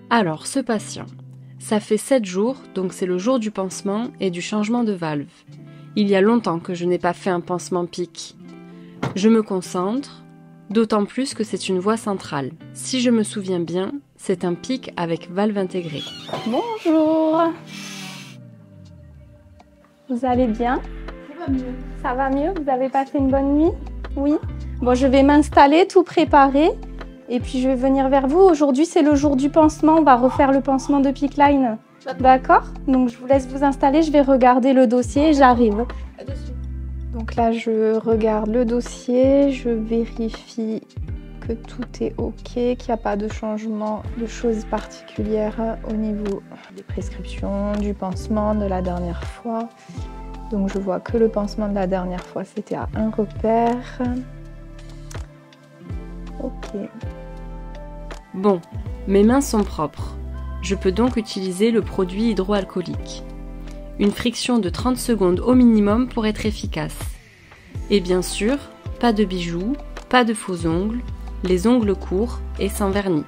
Alors, ce patient, ça fait 7 jours, donc c'est le jour du pansement et du changement de valve. Il y a longtemps que je n'ai pas fait un pansement PICC. Je me concentre, d'autant plus que c'est une voie centrale. Si je me souviens bien, c'est un PICC avec valve intégrée. Bonjour. Vous allez bien? Ça va mieux. Ça va mieux? Vous avez passé une bonne nuit? Oui. Bon, je vais m'installer, tout préparer. Et puis je vais venir vers vous. Aujourd'hui, c'est le jour du pansement. On va refaire le pansement de PICC Line. D'accord? Donc je vous laisse vous installer. Je vais regarder le dossier et j'arrive. Donc là, je regarde le dossier. Je vérifie que tout est OK, qu'il n'y a pas de changement de choses particulières au niveau des prescriptions, du pansement de la dernière fois. Donc je vois que le pansement de la dernière fois, c'était à un repère. OK. Bon, mes mains sont propres. Je peux donc utiliser le produit hydroalcoolique. Une friction de 30 secondes au minimum pour être efficace. Et bien sûr, pas de bijoux, pas de faux ongles, les ongles courts et sans vernis.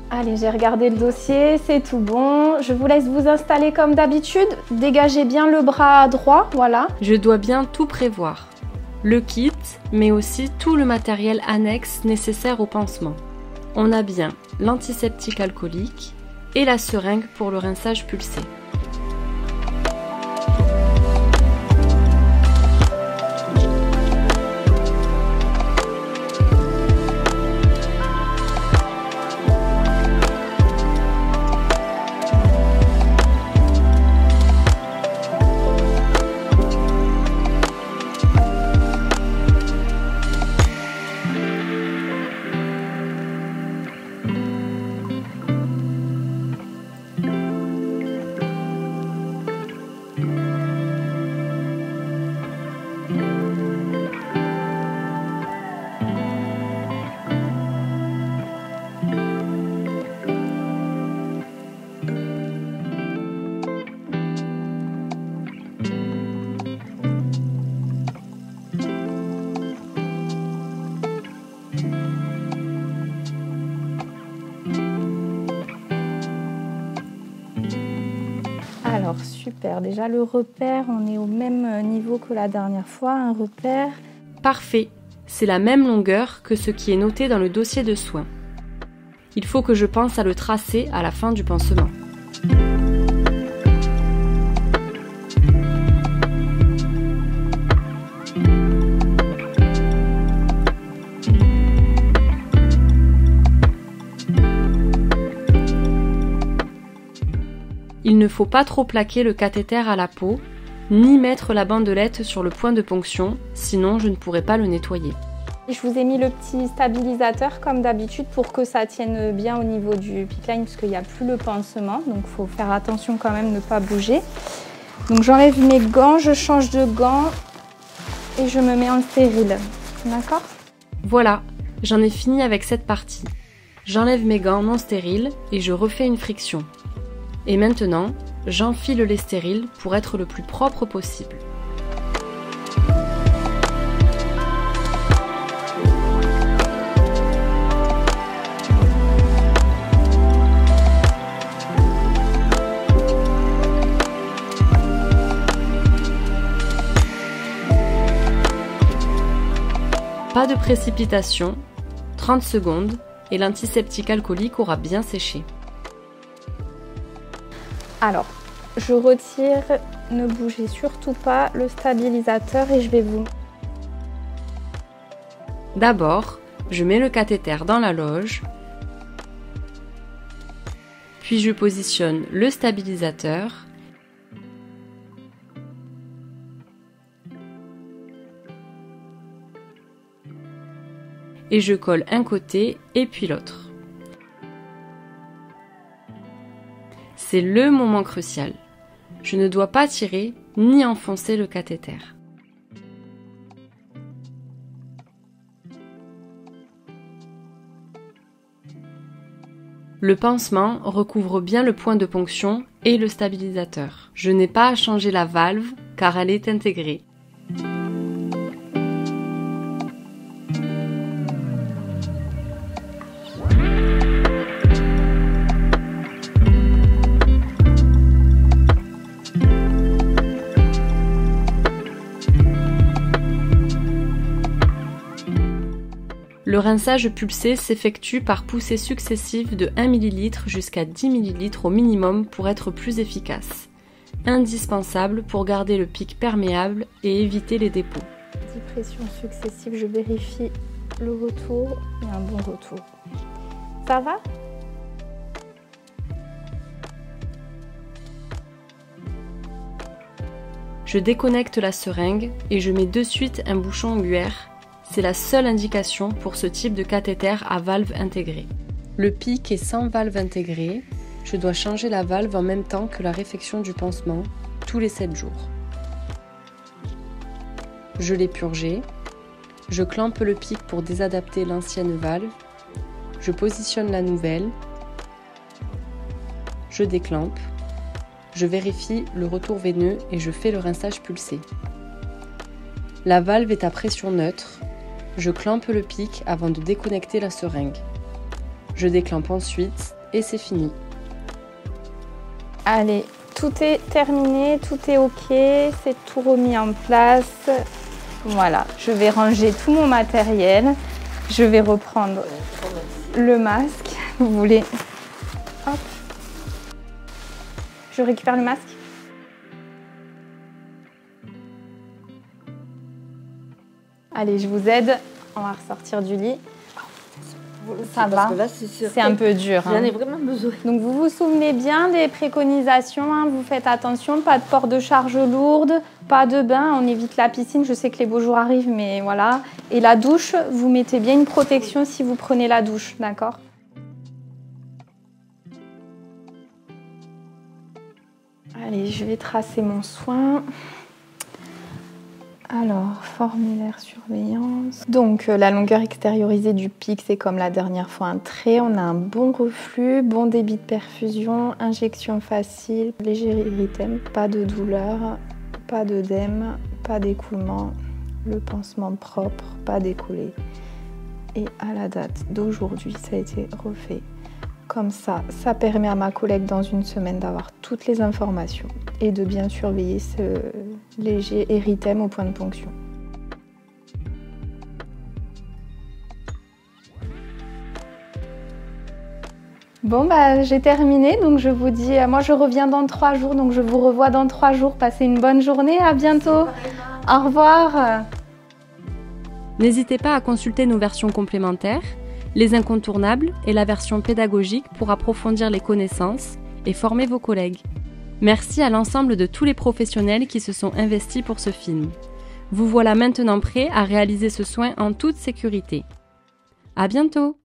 Allez, j'ai regardé le dossier, c'est tout bon. Je vous laisse vous installer comme d'habitude. Dégagez bien le bras droit, voilà. Je dois bien tout prévoir. Le kit, mais aussi tout le matériel annexe nécessaire au pansement. On a bien l'antiseptique alcoolique et la seringue pour le rinçage pulsé. Alors super, déjà le repère, on est au même niveau que la dernière fois, un repère. Parfait, c'est la même longueur que ce qui est noté dans le dossier de soins. Il faut que je pense à le tracer à la fin du pansement. Il ne faut pas trop plaquer le cathéter à la peau, ni mettre la bandelette sur le point de ponction, sinon je ne pourrai pas le nettoyer. Je vous ai mis le petit stabilisateur comme d'habitude pour que ça tienne bien au niveau du PICC Line parce qu'il n'y a plus le pansement, donc il faut faire attention quand même de ne pas bouger. Donc j'enlève mes gants, je change de gants et je me mets en stérile. D'accord? Voilà, j'en ai fini avec cette partie. J'enlève mes gants non stériles et je refais une friction. Et maintenant, j'enfile les stériles pour être le plus propre possible. Pas de précipitation, 30 secondes et l'antiseptique alcoolique aura bien séché. Alors, je retire, ne bougez surtout pas, le stabilisateur et je vais vous... D'abord, je mets le cathéter dans la loge, puis je positionne le stabilisateur et je colle un côté et puis l'autre. C'est le moment crucial. Je ne dois pas tirer ni enfoncer le cathéter. Le pansement recouvre bien le point de ponction et le stabilisateur. Je n'ai pas à changer la valve car elle est intégrée. Le rinçage pulsé s'effectue par poussées successives de 1 ml jusqu'à 10 ml au minimum pour être plus efficace. Indispensable pour garder le pic perméable et éviter les dépôts. 10 pressions successives, je vérifie le retour et un bon retour. Ça va ? Je déconnecte la seringue et je mets de suite un bouchon angulaire. C'est la seule indication pour ce type de cathéter à valve intégrée. Le pic est sans valve intégrée. Je dois changer la valve en même temps que la réfection du pansement, tous les 7 jours. Je l'ai purgé. Je clampe le pic pour désadapter l'ancienne valve. Je positionne la nouvelle. Je déclampe. Je vérifie le retour veineux et je fais le rinçage pulsé. La valve est à pression neutre. Je clampe le pic avant de déconnecter la seringue. Je déclampe ensuite et c'est fini. Allez, tout est terminé, tout est ok, c'est tout remis en place. Voilà, je vais ranger tout mon matériel. Je vais reprendre le masque. Vous voulez... Hop. Je récupère le masque. Allez, je vous aide. On va ressortir du lit. Ça va. C'est un peu dur. J'en ai vraiment besoin. Donc vous vous souvenez bien des préconisations, hein, vous faites attention, pas de port de charge lourde, pas de bain, on évite la piscine, je sais que les beaux jours arrivent, mais voilà. Et la douche, vous mettez bien une protection si vous prenez la douche, d'accord ? Allez, je vais tracer mon soin. Alors, formulaire surveillance. Donc, la longueur extériorisée du pic, c'est comme la dernière fois un trait. On a un bon reflux, bon débit de perfusion, injection facile, léger érythème, pas de douleur, pas d'œdème, pas d'écoulement, le pansement propre, pas décollé. Et à la date d'aujourd'hui, ça a été refait. Comme ça permet à ma collègue dans une semaine d'avoir toutes les informations et de bien surveiller ce léger érythème au point de ponction. Bon, j'ai terminé, donc je vous dis, moi je reviens dans 3 jours, donc je vous revois dans 3 jours. Passez une bonne journée, à bientôt. Au revoir. N'hésitez pas à consulter nos versions complémentaires, les incontournables et la version pédagogique pour approfondir les connaissances et former vos collègues. Merci à l'ensemble de tous les professionnels qui se sont investis pour ce film. Vous voilà maintenant prêts à réaliser ce soin en toute sécurité. À bientôt!